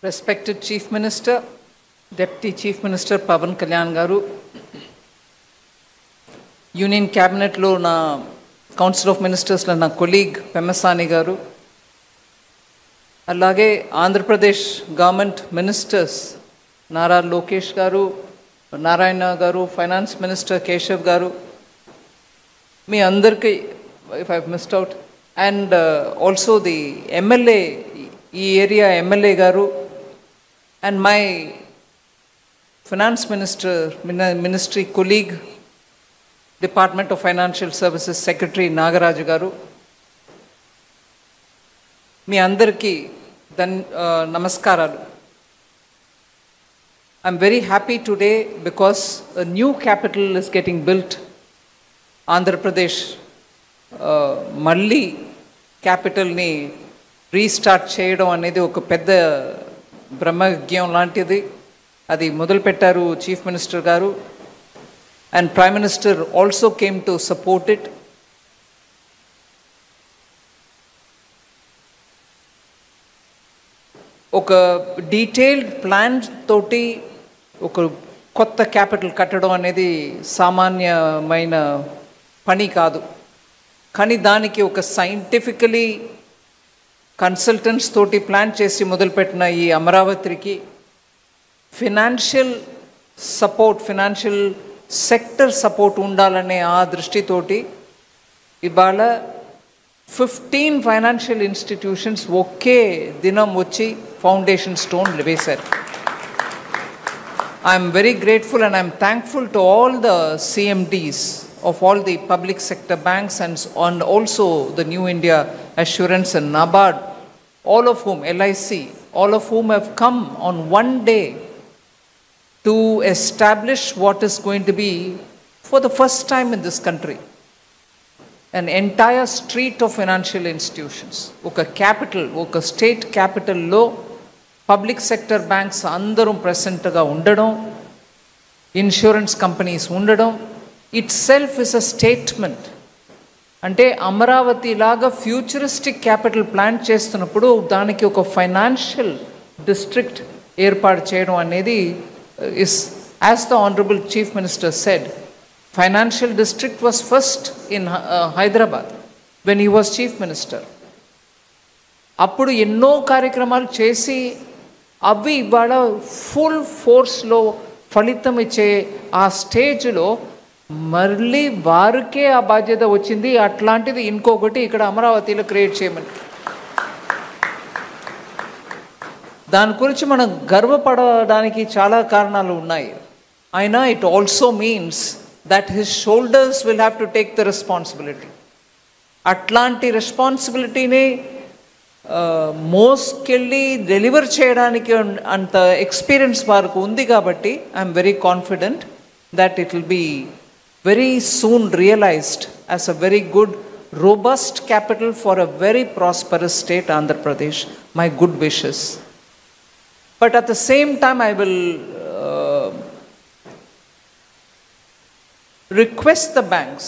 Respected Chief Minister, Deputy Chief Minister Pavan Kalyan Garu, Union Cabinet lo na Council of Ministers lo na colleague Pemasani Garu, alage Andhra Pradesh government ministers Nara Lokesh Garu, Narayana Garu, Finance Minister Keshav Garu, me andarki, if I've missed out, and also the MLA, area MLA Garu, and my Finance Ministry colleague, Department of Financial Services Secretary Nagaraj Garu, మీ అందరికీ నమస్కారాలు. I'm very happy today because a new capital is getting built. Andhra Pradesh మళ్ళీ క్యాపిటల్ని restart చేయడం అనేది ఒక పెద్ద బ్రహ్మజ్ఞం లాంటిది. అది మొదలుపెట్టారు చీఫ్ మినిస్టర్ గారు, and prime minister also came to support it. ఒక డీటెయిల్డ్ ప్లాన్ తోటి ఒక కొత్త క్యాపిటల్ కట్టడం అనేది సామాన్యమైన పని కాదు. కానీ దానికి ఒక సైంటిఫికలీ కన్సల్టెంట్స్ తోటి ప్లాన్ చేసి మొదలుపెట్టిన ఈ అమరావతికి financial support, financial sector support ఉండాలనే ఆ దృష్టితోటి ఇవాళ 15 ఫైనాన్షియల్ ఇన్స్టిట్యూషన్స్ ఒకే దినం వచ్చి ఫౌండేషన్ స్టోన్ వేశారు. I'm very grateful and I'm thankful to all the CMDs of all the public sector banks and also the New India Assurance and NABARD, all of whom, LIC, all of whom have come on one day to establish what is going to be, for the first time in this country, an entire street of financial institutions. Oka capital, oka state capital lo public sector banks andarum present ga undadam, insurance companies undadam itself is a statement. అంటే అమరావతి లాగా futuristic capital plan చేస్తున్నప్పుడు దానికి ఒక financial district ఏర్పాటు చేయడం అనేది is, as the Honorable Chief Minister said, financial district was first in Hyderabad when he was Chief Minister. అప్పుడు ఎన్నో కార్యక్రమాలు చేసి అవి ఇవాళ ఫుల్ ఫోర్స్లో ఫలితం ఇచ్చే ఆ స్టేజ్లో మళ్ళీ వారికే ఆ బాధ్యత వచ్చింది. అట్లాంటిది ఇంకొకటి ఇక్కడ అమరావతిలో క్రియేట్ చేయమని, దాని గురించి మనం గర్వపడడానికి చాలా కారణాలు ఉన్నాయి. అయినా it also means that his shoulders will have to take the responsibility. అట్లాంటి రెస్పాన్సిబిలిటీని మోసుకెళ్ళి డెలివర్ చేయడానికి అంత ఎక్స్పీరియన్స్ వారికి ఉంది. కాబట్టి I'm very confident that it will be very soon realized as a very good, robust capital for a very prosperous state, Andhra Pradesh. My good wishes. But at the same time, I will request the banks.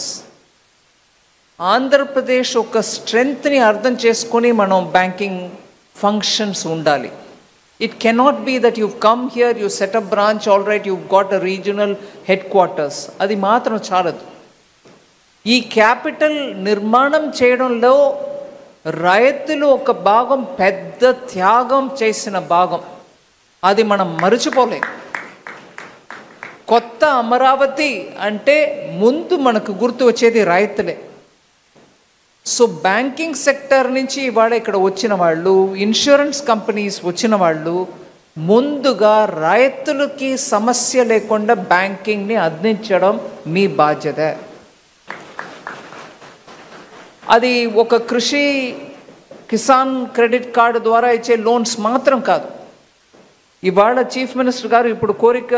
Andhra Pradesh oka strength ni ardham cheskoni manam banking functions undali. It cannot be that you've come here, you set up branch, all right, you've got a regional headquarters. అది మాత్రం చాలదు. ఈ capital నిర్మాణం చేయడంలో రైతులు ఒక భాగం, పెద్ద త్యాగం చేసిన భాగం, అది మనం మరచిపోలేం. కొత్త అమరావతి అంటే ముందు మనకు గుర్తు వచ్చేది రైతులే. సో బ్యాంకింగ్ సెక్టర్ నుంచి ఇవాళ ఇక్కడ వచ్చిన వాళ్ళు, ఇన్సూరెన్స్ కంపెనీస్ వచ్చిన వాళ్ళు ముందుగా రైతులకి సమస్య లేకుండా బ్యాంకింగ్ని అందించడం మీ బాధ్యత. అది ఒక కృషి కిసాన్ క్రెడిట్ కార్డు ద్వారా ఇచ్చే లోన్స్ మాత్రం కాదు. ఇవాళ చీఫ్ మినిస్టర్ గారు ఇప్పుడు కోరిక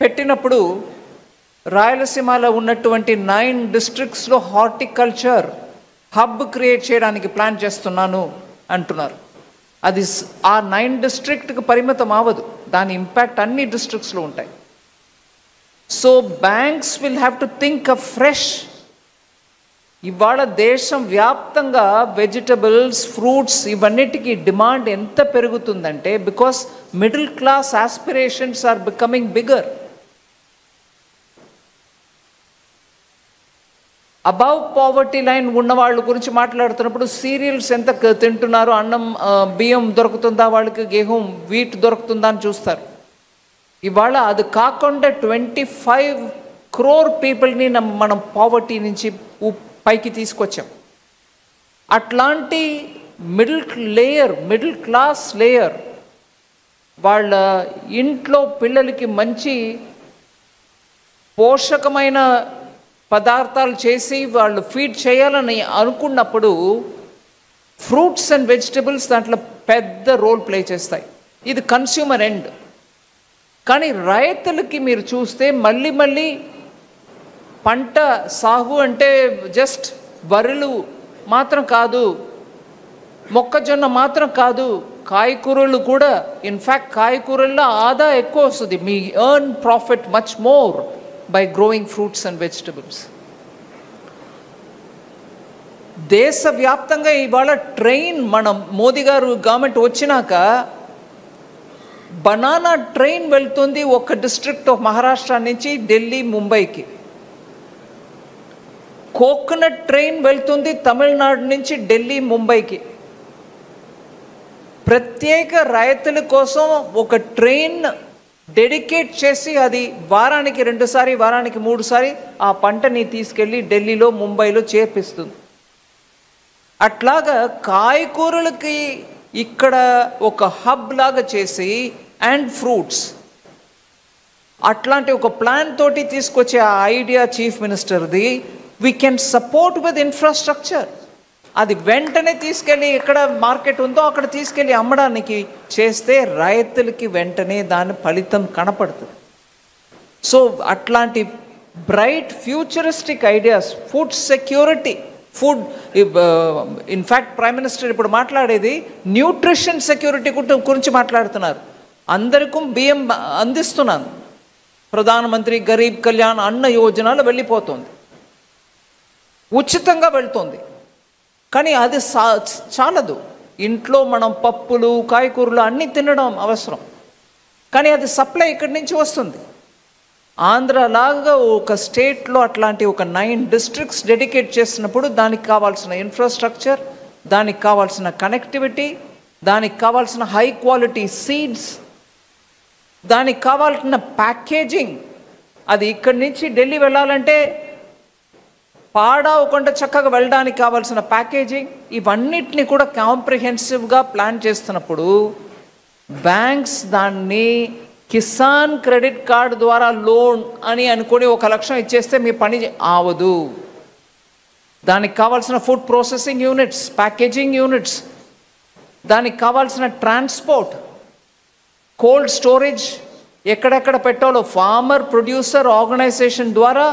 పెట్టినప్పుడు రాయలసీమలో ఉన్నటువంటి 9 డిస్ట్రిక్ట్స్లో హార్టికల్చర్ హబ్ క్రియేట్ చేయడానికి ప్లాన్ చేస్తున్నాను అంటున్నారు. అది ఆ 9 డిస్ట్రిక్ట్కి పరిమితం అవ్వదు, దాని ఇంపాక్ట్ అన్ని డిస్ట్రిక్ట్స్లో ఉంటాయి. So banks will have to think a fresh ఇవాళ దేశం వ్యాప్తంగా వెజిటబుల్స్, ఫ్రూట్స్ ఇవన్నిటికీ డిమాండ్ ఎంత పెరుగుతుందంటే because middle class aspirations are becoming bigger. Above poverty line ఉన్న వాళ్ళ గురించి మాట్లాడుతున్నప్పుడు సీరియల్స్ ఎంత తింటున్నారు, అన్నం బియ్యం దొరుకుతుందా వాళ్ళకి, గేహం వీట్ దొరుకుతుందా అని చూస్తారు. ఇవాళ అది కాకుండా 25 crore పీపుల్ని మనం పావర్టీ నుంచి పైకి తీసుకొచ్చాం. అట్లాంటి మిడిల్ క్లాస్ లేయర్ వాళ్ళ ఇంట్లో పిల్లలకి మంచి పోషకమైన పదార్థాలు చేసి వాళ్ళు ఫీడ్ చేయాలని అనుకున్నప్పుడు ఫ్రూట్స్ అండ్ వెజిటబుల్స్ దాంట్లో పెద్ద రోల్ ప్లే చేస్తాయి. ఇది కన్స్యూమర్ ఎండ్. కానీ రైతులకి మీరు చూస్తే మళ్ళీ పంట సాగు అంటే జస్ట్ వరులు మాత్రం కాదు, మొక్కజొన్న మాత్రం కాదు, కాయకూరలు కూడా. ఇన్ఫ్యాక్ట్ కాయకూరల్లో ఆదా ఎక్కువ వస్తుంది. మీ earn profit much more by growing fruits and vegetables. దేశవ్యాప్తంగా ఇవాళ ట్రైన్, మనం మోదీ గారు గవర్నమెంట్ వచ్చినాక బనానా ట్రైన్ వెళ్తుంది ఒక డిస్ట్రిక్ట్ ఆఫ్ మహారాష్ట్ర నుంచి ఢిల్లీ, ముంబైకి. కోకోనట్ ట్రైన్ వెళ్తుంది తమిళనాడు నుంచి ఢిల్లీ, ముంబైకి. ప్రత్యేక రైతుల కోసం ఒక ట్రైన్ డెడికేట్ చేసి అది వారానికి 2 సారి, వారానికి 3 సారి ఆ పంటని తీసుకెళ్ళి ఢిల్లీలో, ముంబైలో చేపిస్తుంది. అట్లాగా కాయకూరలకి ఇక్కడ ఒక హబ్ లాగా చేసి అండ్ ఫ్రూట్స్ అట్లాంటి ఒక ప్లాన్ తోటి తీసుకొచ్చే ఆ ఐడియా చీఫ్ మినిస్టర్ది. We can support with infrastructure. అది వెంటనే తీసుకెళ్ళి ఎక్కడ మార్కెట్ ఉందో అక్కడ తీసుకెళ్ళి అమ్మడానికి చేస్తే రైతులకి వెంటనే దాని ఫలితం కనపడుతుంది. సో అట్లాంటి bright futuristic ideas, food security, food in fact prime minister ఇప్పుడు మాట్లాడేది న్యూట్రిషన్ సెక్యూరిటీ గురించి మాట్లాడుతున్నారు. అందరికీ బియ్యం అందిస్తున్నాను, ప్రధానమంత్రి గరీబ్ కళ్యాణ్ అన్న యోజనలో వెళ్ళిపోతుంది, ఉచితంగా వెళ్తుంది. కానీ అది చాలదు. ఇంట్లో మనం పప్పులు, కాయకూరలు అన్నీ తినడం అవసరం, కానీ అది సప్లై ఇక్కడి నుంచి వస్తుంది. ఆంధ్రలాగా ఒక స్టేట్లో అట్లాంటి ఒక 9 districts డెడికేట్ చేసినప్పుడు దానికి కావాల్సిన ఇన్ఫ్రాస్ట్రక్చర్, దానికి కావాల్సిన కనెక్టివిటీ, దానికి కావాల్సిన హై క్వాలిటీ సీడ్స్, దానికి కావాల్సిన ప్యాకేజింగ్, అది ఇక్కడి నుంచి ఢిల్లీ వెళ్ళాలంటే పాడవకుండా చక్కగా వెళ్ళడానికి కావాల్సిన ప్యాకేజింగ్, ఇవన్నిటిని కూడా కాంప్రిహెన్సివ్గా ప్లాన్ చేస్తున్నప్పుడు బ్యాంక్స్ దాన్ని కిసాన్ క్రెడిట్ కార్డు ద్వారా లోన్ అని అనుకొని 1 లక్షం ఇచ్చేస్తే మీ పని ఆవదు. దానికి కావాల్సిన food processing units, packaging units, దానికి కావాల్సిన ట్రాన్స్పోర్ట్, కోల్డ్ స్టోరేజ్ ఎక్కడెక్కడ పెట్టాలో ఫార్మర్ ప్రొడ్యూసర్ ఆర్గనైజేషన్ ద్వారా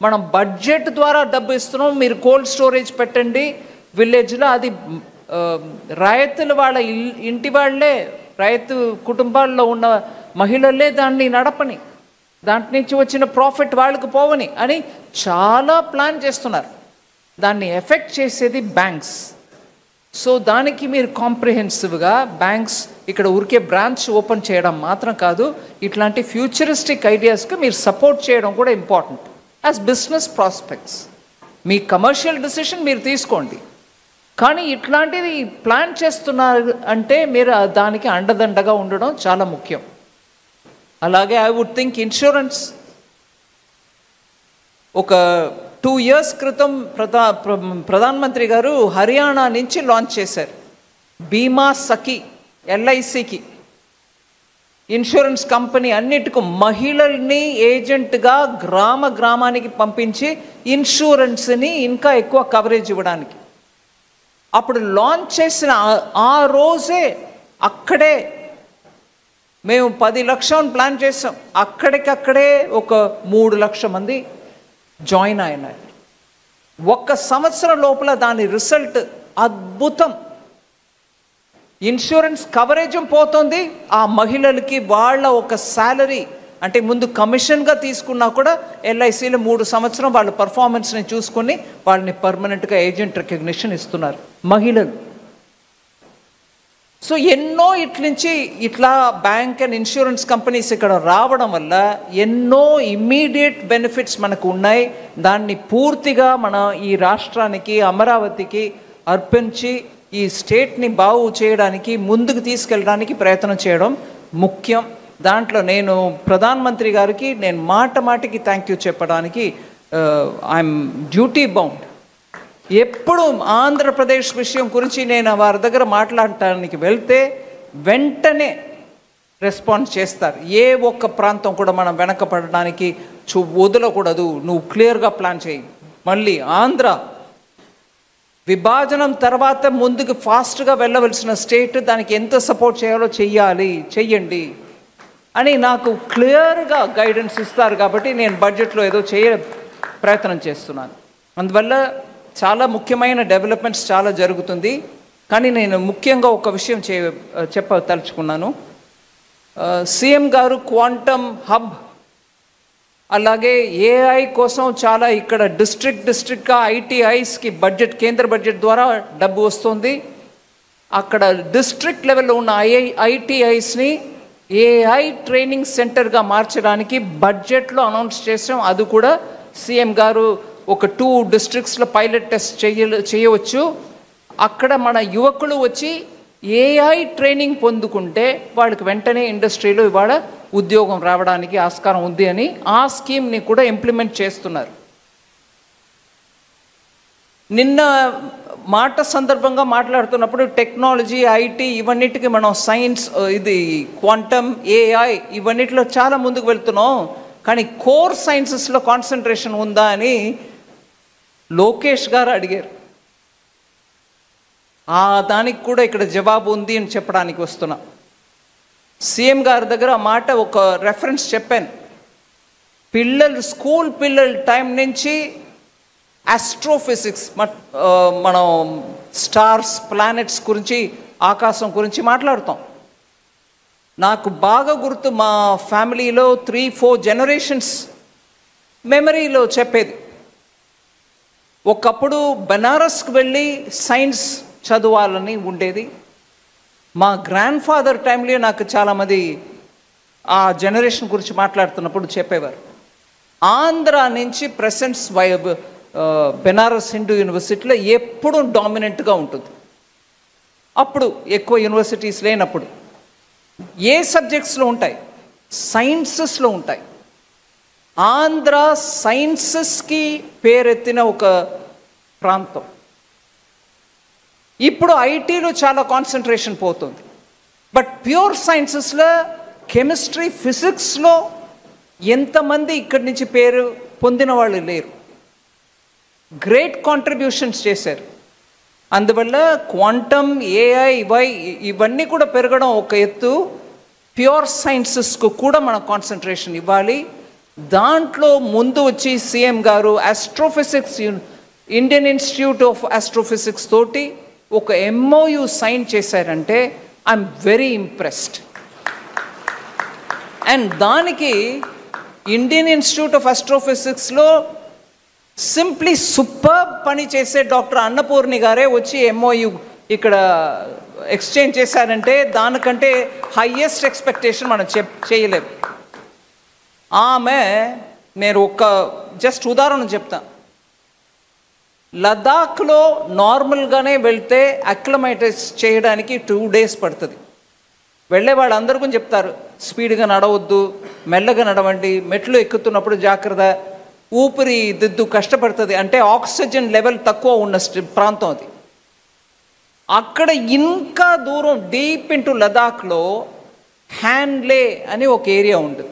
మనం బడ్జెట్ ద్వారా డబ్బు ఇస్తున్నాం, మీరు కోల్డ్ స్టోరేజ్ పెట్టండి విలేజ్లో. అది రైతులు వాళ్ళ ఇంటి వాళ్ళే, రైతు కుటుంబాల్లో ఉన్న మహిళలే దాన్ని నడపని, దాంట్ నుంచి వచ్చిన ప్రాఫిట్ వాళ్ళకి పోవని అని చాలా ప్లాన్ చేస్తున్నారు. దాన్ని ఎఫెక్ట్ చేసేది బ్యాంక్స్. సో దానికి మీరు కాంప్రిహెన్సివ్గా బ్యాంక్స్ ఇక్కడ ఊరికే బ్రాంచ్ ఓపెన్ చేయడం మాత్రం కాదు, ఇట్లాంటి ఫ్యూచరిస్టిక్ ఐడియాస్కి మీరు సపోర్ట్ చేయడం కూడా ఇంపార్టెంట్ యాజ్ బిజినెస్ ప్రాస్పెక్ట్స్. మీ కమర్షియల్ డెసిషన్ మీరు తీసుకోండి, కానీ ఇట్లాంటిది ప్లాన్ చేస్తున్నారు అంటే మీరు దానికి అండదండగా ఉండడం చాలా ముఖ్యం. అలాగే ఐ వుడ్ థింక్ ఇన్సూరెన్స్ ఒక 2 years క్రితం ప్రధానమంత్రి గారు హర్యానా నుంచి లాంచ్ చేశారు బీమా సఖి, LICకి ఇన్సూరెన్స్ కంపెనీ అన్నిటికీ మహిళల్ని ఏజెంట్గా గ్రామానికి పంపించి ఇన్సూరెన్స్ని ఇంకా ఎక్కువ కవరేజ్ ఇవ్వడానికి. అప్పుడు లాంచ్ చేసిన ఆ రోజే అక్కడే మేము 10 లక్షలు ప్లాన్ చేసాం, అక్కడికక్కడే ఒక 3 లక్షల మంది జాయిన్ అయినారు. 1 సంవత్సరం లోపల దాని రిజల్ట్ అద్భుతం. ఇన్సూరెన్స్ కవరేజ్ పోతుంది, ఆ మహిళలకి వాళ్ళ ఒక శాలరీ అంటే ముందు కమిషన్గా తీసుకున్నా కూడా ఎల్ఐసీలో 3 సంవత్సరం వాళ్ళ పర్ఫార్మెన్స్ని చూసుకొని వాళ్ళని పర్మనెంట్గా ఏజెంట్ రికగ్నిషన్ ఇస్తున్నారు మహిళలు. సో ఎన్నో ఇట్లా బ్యాంక్ అండ్ ఇన్సూరెన్స్ కంపెనీస్ ఇక్కడ రావడం వల్ల ఎన్నో ఇమ్మీడియట్ బెనిఫిట్స్ మనకు ఉన్నాయి. దాన్ని పూర్తిగా మన ఈ రాష్ట్రానికి, అమరావతికి అర్పించి ఈ స్టేట్ని బాగు చేయడానికి, ముందుకు తీసుకెళ్ళడానికి ప్రయత్నం చేయడం ముఖ్యం. దాంట్లో నేను ప్రధానమంత్రి గారికి నేను మాటికి థ్యాంక్ యూ చెప్పడానికి ఐఎమ్ డ్యూటీ బౌండ్. ఎప్పుడు ఆంధ్రప్రదేశ్ విషయం గురించి నేను వారి దగ్గర మాట్లాడటానికి వెళ్తే వెంటనే రెస్పాన్స్ చేస్తారు. ఏ ఒక్క ప్రాంతం కూడా మనం వెనకపడడానికి వదలకూడదు, నువ్వు క్లియర్గా ప్లాన్ చేయి. మళ్ళీ ఆంధ్ర విభజనం తర్వాత ముందుకు ఫాస్ట్గా వెళ్ళవలసిన స్టేట్, దానికి ఎంత సపోర్ట్ చేయాలో చెయ్యండి అని నాకు క్లియర్గా గైడెన్స్ ఇస్తారు. కాబట్టి నేను బడ్జెట్లో ఏదో ప్రయత్నం చేస్తున్నాను. అందువల్ల చాలా ముఖ్యమైన డెవలప్మెంట్స్ చాలా జరుగుతుంది. కానీ నేను ముఖ్యంగా ఒక విషయం చెప్పదలుచుకున్నాను. సీఎం గారు క్వాంటమ్ హబ్, అలాగే ఏఐ కోసం చాలా ఇక్కడ డిస్ట్రిక్ట్గా ఐటీఐస్కి బడ్జెట్, కేంద్ర బడ్జెట్ ద్వారా డబ్బు వస్తుంది. అక్కడ డిస్ట్రిక్ట్ లెవెల్లో ఉన్న ఐటీఐస్ని ఏఐ ట్రైనింగ్ సెంటర్గా మార్చడానికి బడ్జెట్లో అనౌన్స్ చేసాం. అది కూడా సీఎం గారు ఒక 2 డిస్ట్రిక్ట్స్లో పైలట్ టెస్ట్ చేయవచ్చు. అక్కడ మన యువకులు వచ్చి ఏఐ ట్రైనింగ్ పొందుకుంటే వాళ్ళకి వెంటనే ఇండస్ట్రీలో ఇవాళ ఉద్యోగం రావడానికి ఆస్కారం ఉంది అని ఆ స్కీమ్ని కూడా ఇంప్లిమెంట్ చేస్తున్నారు. నిన్న మాట సందర్భంగా మాట్లాడుతున్నప్పుడు టెక్నాలజీ, ఐటీ ఇవన్నిటికీ మనం సైన్స్, ఇది క్వాంటమ్, ఏఐ ఇవన్నిటిలో చాలా ముందుకు వెళ్తున్నాం. కానీ కోర్ సైన్సెస్లో కాన్సన్ట్రేషన్ ఉందా అని లోకేష్ గారు అడిగారు. దానికి కూడా ఇక్కడ జవాబు ఉంది అని చెప్పడానికి వస్తున్నా. సీఎం గారి దగ్గర ఆ మాట ఒక రెఫరెన్స్ చెప్పాను. స్కూల్ పిల్లల టైం నుంచి ఆస్ట్రోఫిజిక్స్, మనం స్టార్స్, ప్లానెట్స్ గురించి, ఆకాశం గురించి మాట్లాడుతాం. నాకు బాగా గుర్తు, మా ఫ్యామిలీలో 3-4 జనరేషన్స్ మెమరీలో చెప్పేది. ఒకప్పుడు బెనారస్కి వెళ్ళి సైన్స్ చదవాలని ఉండేది. మా గ్రాండ్ ఫాదర్ టైంలో నాకు చాలామంది ఆ జనరేషన్ గురించి మాట్లాడుతున్నప్పుడు చెప్పేవారు. ఆంధ్ర నుంచి ప్రెసెంట్స్ బెనారస్ హిందూ యూనివర్సిటీలో ఎప్పుడు డామినెంట్గా ఉంటుంది. అప్పుడు ఎక్కువ యూనివర్సిటీస్ లేనప్పుడు ఏ సబ్జెక్ట్స్లో ఉంటాయి? సైన్సెస్లో ఉంటాయి. ఆంధ్ర సైన్సెస్కి పేరెత్తిన ఒక ప్రాంతం. ఇప్పుడు ఐటీలో చాలా కాన్సన్ట్రేషన్ పోతుంది. బట్ ప్యూర్ సైన్సెస్లో కెమిస్ట్రీ, ఫిజిక్స్లో ఎంతమంది ఇక్కడి నుంచి పేరు పొందిన వాళ్ళు లేరు. గ్రేట్ కాంట్రిబ్యూషన్స్ చేశారు. అందువల్ల క్వాంటమ్, ఏఐ ఇవన్నీ కూడా పెరగడం ఒక ఎత్తు. ప్యూర్ సైన్సెస్కు కూడా మనం కాన్సన్ట్రేషన్ ఇవ్వాలి. దాంట్లో ముందు వచ్చి సీఎం గారు astrophysics, Indian Institute of Astrophysics తోటి ఒక MOU సైన్ చేశారంటే ఐఎమ్ వెరీ ఇంప్రెస్డ్. అండ్ దానికి ఇండియన్ ఇన్స్టిట్యూట్ ఆఫ్ ఆస్ట్రోఫిజిక్స్లో సింప్లీ సూపర్ పని చేసే డాక్టర్ అన్నపూర్ణి గారే వచ్చి MOU ఇక్కడ ఎక్స్చేంజ్ చేశారంటే దానికంటే హైయెస్ట్ ఎక్స్పెక్టేషన్ మనం చేయలేము. ఆమె, నేను జస్ట్ ఉదాహరణ చెప్తాను. లదాఖ్లో నార్మల్గానే వెళ్తే అక్లమైటైజ్ చేయడానికి 2 days పడుతుంది. వెళ్ళే వాళ్ళందరూ కూడా చెప్తారు, స్పీడ్గా నడవద్దు, మెల్లగా నడవండి, మెట్లు ఎక్కుతున్నప్పుడు జాగ్రత్త, ఊపిరి దిద్దు కష్టపడుతుంది. అంటే ఆక్సిజన్ లెవెల్ తక్కువ ఉన్న ప్రాంతం అది. అక్కడ ఇంకా దూరం డీప్ ఇంటూ లదాఖ్లో హ్యాన్లే అని ఒక ఏరియా ఉంటుంది.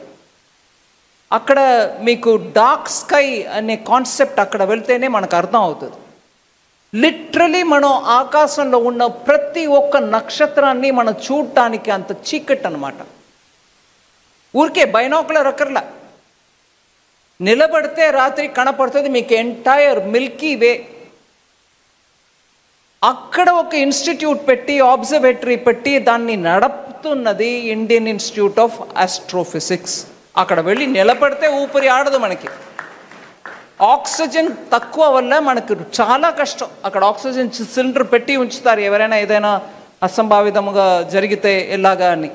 అక్కడ మీకు డార్క్ స్కై అనే కాన్సెప్ట్ అక్కడ వెళ్తేనే మనకు అర్థం అవుతుంది. లిటరలీ మనం ఆకాశంలో ఉన్న ప్రతి ఒక్క నక్షత్రాన్ని మనం చూడటానికి అంత చీకటి అన్నమాట. ఊరికే బైనాకులర్ అక్కర్లా, నిలబడితే రాత్రి కనపడుతుంది మీకు ఎంటైర్ మిల్కీ వే. అక్కడ ఒక ఇన్స్టిట్యూట్ పెట్టి, ఆబ్జర్వేటరీ పెట్టి దాన్ని నడుపుతున్నది ఇండియన్ ఇన్స్టిట్యూట్ ఆఫ్ ఆస్ట్రోఫిజిక్స్. అక్కడ వెళ్ళి నిలబడితే ఊపిరి ఆడదు మనకి. ఆక్సిజన్ తక్కువ వల్ల మనకు చాలా కష్టం. అక్కడ ఆక్సిజన్ సిలిండర్ పెట్టి ఉంచుతారు ఎవరైనా ఏదైనా అసంభావితముగా జరిగితే ఎలాగా అని.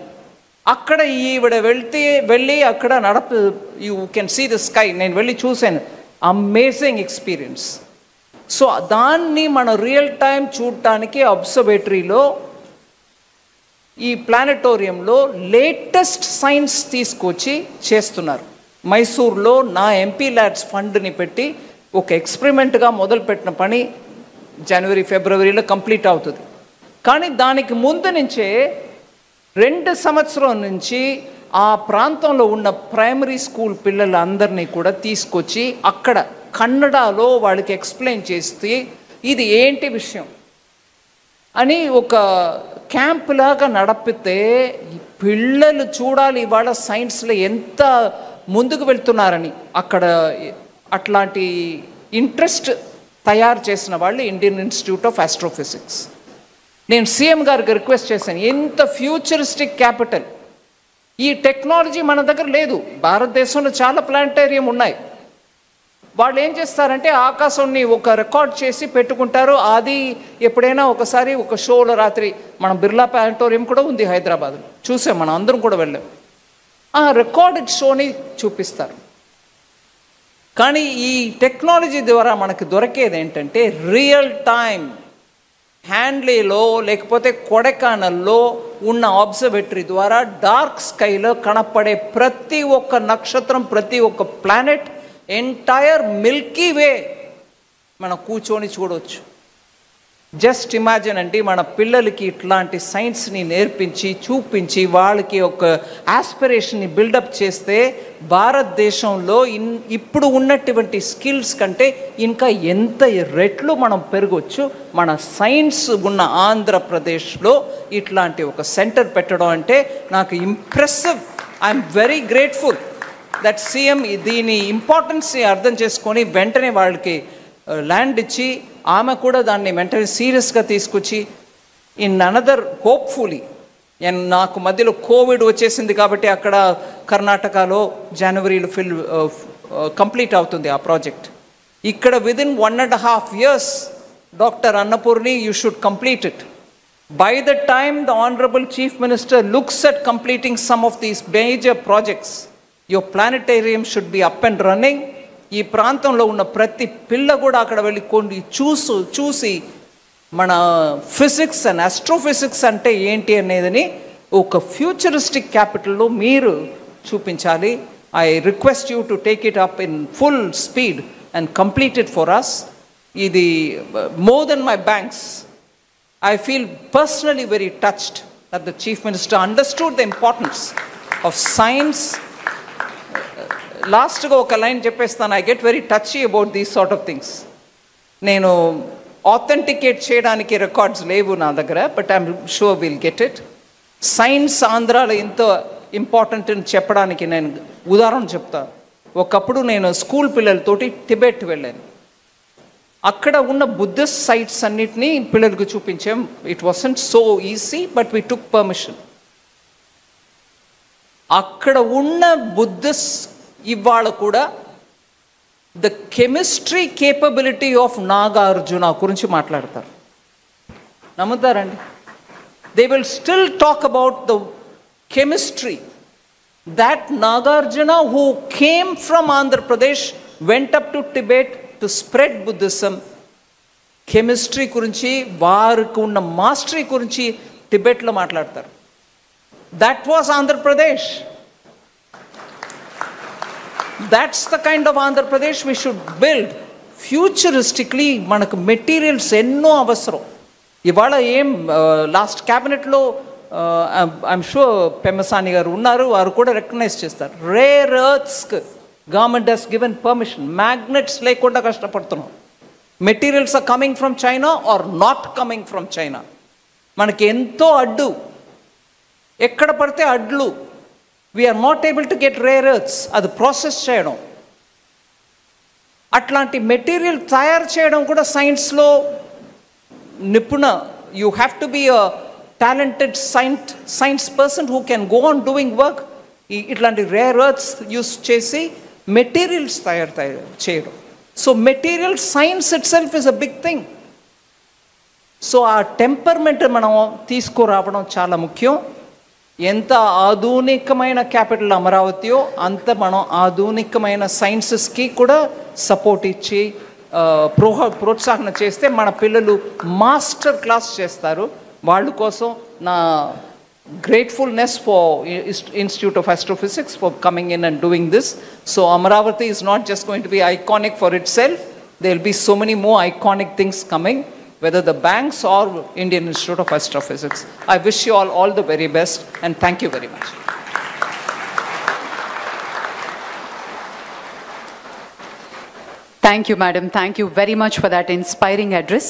అక్కడ ఈవిడ వెళ్ళి అక్కడ you can see the sky. నేను వెళ్ళి చూశాను, అమేజింగ్ ఎక్స్పీరియన్స్. సో దాన్ని మన రియల్ టైం చూడటానికి అబ్జర్వేటరీలో ఈ ప్లానెటోరియంలో లేటెస్ట్ సైన్స్ తీసుకొచ్చి చేస్తున్నారు. మైసూర్లో నా ఎంపీ ల్యాడ్స్ ఫండ్ని పెట్టి ఒక ఎక్స్పెరిమెంట్గా మొదలుపెట్టిన పని జనవరి ఫిబ్రవరిలో కంప్లీట్ అవుతుంది. కానీ దానికి ముందు నుంచే 2 సంవత్సరం నుంచి ఆ ప్రాంతంలో ఉన్న ప్రైమరీ స్కూల్ పిల్లలందరినీ కూడా తీసుకొచ్చి అక్కడ కన్నడలో వాళ్ళకి ఎక్స్ప్లెయిన్ చేస్తే ఇది ఏంటి విషయం అని ఒక క్యాంప్ లాగా నడిపితే పిల్లలు చూడాలి ఇవాళ సైన్స్లో ఎంత ముందుకు వెళ్తున్నారని. అక్కడ అట్లాంటి ఇంట్రెస్ట్ తయారు చేసిన వాళ్ళు ఇండియన్ ఇన్స్టిట్యూట్ ఆఫ్ ఆస్ట్రోఫిజిక్స్. నేను సీఎం గారికి రిక్వెస్ట్ చేశాను, ఎంత ఫ్యూచరిస్టిక్ క్యాపిటల్, ఈ టెక్నాలజీ మన దగ్గర లేదు. భారతదేశంలో చాలా ప్లానెటేరియం ఉన్నాయి. వాళ్ళు ఏం చేస్తారంటే ఆకాశాన్ని ఒక రికార్డ్ చేసి పెట్టుకుంటారు. అది ఎప్పుడైనా ఒకసారి ఒక షోలో రాత్రి మన బిర్లా ప్లానెటోరియం కూడా ఉంది హైదరాబాద్లో, చూసాం, మనం అందరం కూడా వెళ్ళాం. ఆ రికార్డెడ్ షోని చూపిస్తారు. కానీ ఈ టెక్నాలజీ ద్వారా మనకు దొరికేది ఏంటంటే రియల్ టైం హ్యాండ్లీలో లేకపోతే కొడైకెనాల్లో ఉన్న అబ్జర్వేటరీ ద్వారా డార్క్ స్కైలో కనపడే ప్రతి ఒక్క నక్షత్రం, ప్రతి ఒక్క ప్లానెట్, ఎంటైర్ మిల్కీ వే మనం కూర్చొని చూడవచ్చు. జస్ట్ ఇమాజిన్ అండి, మన పిల్లలకి ఇట్లాంటి సైన్స్ని నేర్పించి చూపించి వాళ్ళకి ఒక ఆస్పిరేషన్ని బిల్డప్ చేస్తే భారతదేశంలో ఇప్పుడు ఉన్నటువంటి స్కిల్స్ కంటే ఇంకా ఎంత రెట్లు మనం పెరగవచ్చు. మన సైన్స్ ఉన్న ఆంధ్రప్రదేశ్లో ఇట్లాంటి ఒక సెంటర్ పెట్టడం అంటే నాకు impressive. I'm very grateful that CM దీని ఇంపార్టెన్స్ని అర్థం చేసుకొని వెంటనే వాళ్ళకి ల్యాండ్ ఇచ్చి ఆమె కూడా దాన్ని వెంటనే సీరియస్గా తీసుకొచ్చి ఇన్ అనదర్ హోప్ఫుల్లీ, నాకు మధ్యలో కోవిడ్ వచ్చేసింది కాబట్టి అక్కడ కర్ణాటకలో జనవరిలో కంప్లీట్ అవుతుంది ఆ ప్రాజెక్ట్. ఇక్కడ within 1.5 years doctor Annapurni you should complete it. By the time the Honorable Chief Minister looks at completing some of these major projects, your planetarium should be up and running. ఈ ప్రాంతంలో ఉన్న ప్రతి పిల్ల కూడా అక్కడ వెళ్ళి కొన్ని చూసి మన ఫిజిక్స్ అండ్ ఆస్ట్రోఫిజిక్స్ అంటే ఏంటి అనేదని ఒక ఫ్యూచరిస్టిక్ క్యాపిటల్లో మీరు చూపించాలి. I request you to take it up in full speed and complete it for us. ఇది more than my banks. I feel personally very touched that the Chief Minister understood the importance of science. Lastగా ఒక line చెప్పేస్తాను. I get very touchy about these sort of things. నేను authenticate చేయడానికి records లేవు నా దగ్గర, but I'm sure will get it. Science ఆంధ్రాలో ఎంతో important అని చెప్పడానికి నేను ఉదాహరణ చెప్తాను. ఒకప్పుడు నేను స్కూల్ పిల్లలతోటి టిబెట్ వెళ్ళాను. అక్కడ ఉన్న బుద్ధిస్ట్ సైట్స్ అన్నిటినీ పిల్లలకు చూపించాం. It wasn't so easy, but we took permission. అక్కడ ఉన్న బుద్ధిస్ట్ ఇవాళ కూడా the chemistry capability of Nagarjuna గురించి మాట్లాడతారు. నమ్ముతారండి? They will still talk about the chemistry that Nagarjuna, who came from Andhra Pradesh, went up to Tibet to spread Buddhism. Chemistry గురించి వారికి ఉన్న మాస్టరీ గురించి టిబెట్లో మాట్లాడతారు. That was Andhra Pradesh. That's the kind of Andhra Pradesh we should build. Futuristically మనకు materials ఎన్నో అవసరం. ఇవాళ ఏం లాస్ట్ క్యాబినెట్లో ఐఎమ్ షూర్ పెమ్మసాని గారు ఉన్నారు, వారు కూడా రికగ్నైజ్ చేస్తారు. రేర్ ఎర్త్స్కి government has given permission. Magnets లేకుండా కష్టపడుతున్నాం. Materials are coming from China are not coming from China. మనకి ఎంతో అడ్డు, ఎక్కడ పడితే అడ్లు. We are not able to get rare earths. అది ప్రాసెస్ చేయడం, అట్లాంటి మెటీరియల్ తయారు చేయడం కూడా సైన్స్లో నిపుణ. You have to be a talented science person who can go on doing work. ఇట్లాంటి రేర్ ఎర్త్స్ యూస్ చేసి మెటీరియల్స్ తయారు చేయడం. So material science itself is a big thing. So ఆ టెంపర్మెంట్ మనం తీసుకురావడం చాలా ముఖ్యం. ఎంత ఆధునికమైన క్యాపిటల్ అమరావతియో అంత మనం ఆధునికమైన సైన్సెస్కి కూడా సపోర్ట్ ఇచ్చి ప్రోత్సాహన చేస్తే మన పిల్లలు మాస్టర్ క్లాస్ చేస్తారు. వాళ్ళ కోసం నా gratefulness for Institute of Astrophysics for coming in and doing this. So Amaravati is not just going to be iconic for itself. There will be so many more iconic things coming, whether the banks or Indian Institute of Astrophysics. I wish you all the very best and thank you very much. Thank you, madam. Thank you very much for that inspiring address.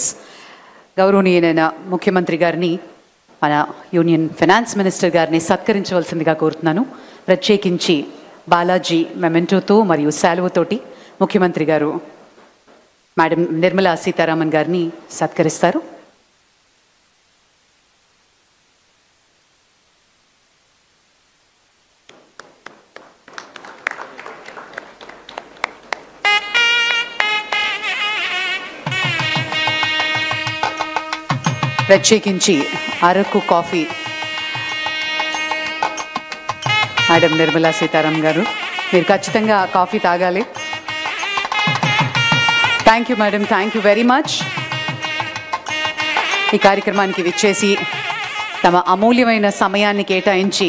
గౌరవనీయులైన ముఖ్యమంత్రి గారిని, మన union finance minister గారిని సత్కరించవలసిందిగా కోరుతున్నాను. ప్రత్యేకించి బాలాజీ మెమెంటోతో మరియు శాలువతోటి ముఖ్యమంత్రి గారు మేడం నిర్మలా సీతారామన్ గారిని సత్కరిస్తారు. ప్రత్యేకించి అరకు కాఫీ మేడం నిర్మలా సీతారామన్ గారు, మీరు ఖచ్చితంగా కాఫీ తాగాలి. Thank you madam, thank you very much. ఈ కార్యక్రమానికి విచ్చేసి తమ అమూల్యమైన సమయాన్ని కేటాయించి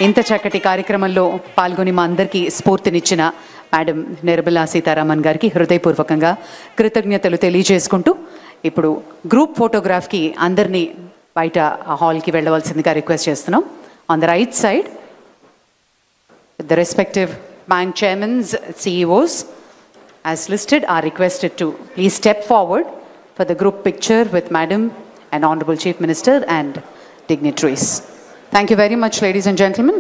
ఇంత చక్కటి కార్యక్రమంలో పాల్గొని మా అందరికీ స్ఫూర్తినిచ్చిన మేడం నిర్మలా సీతారామన్ గారికి హృదయపూర్వకంగా కృతజ్ఞతలు తెలియజేసుకుంటూ ఇప్పుడు గ్రూప్ ఫోటోగ్రాఫ్కి అందరినీ బయట హాల్కి వెళ్ళవలసిందిగా రిక్వెస్ట్ చేస్తున్నాం. On the right side the respective bank chairmans, CEOs as listed are requested to please step forward for the group picture with Madam and Honorable Chief Minister and dignitaries. Thank you very much, ladies and gentlemen.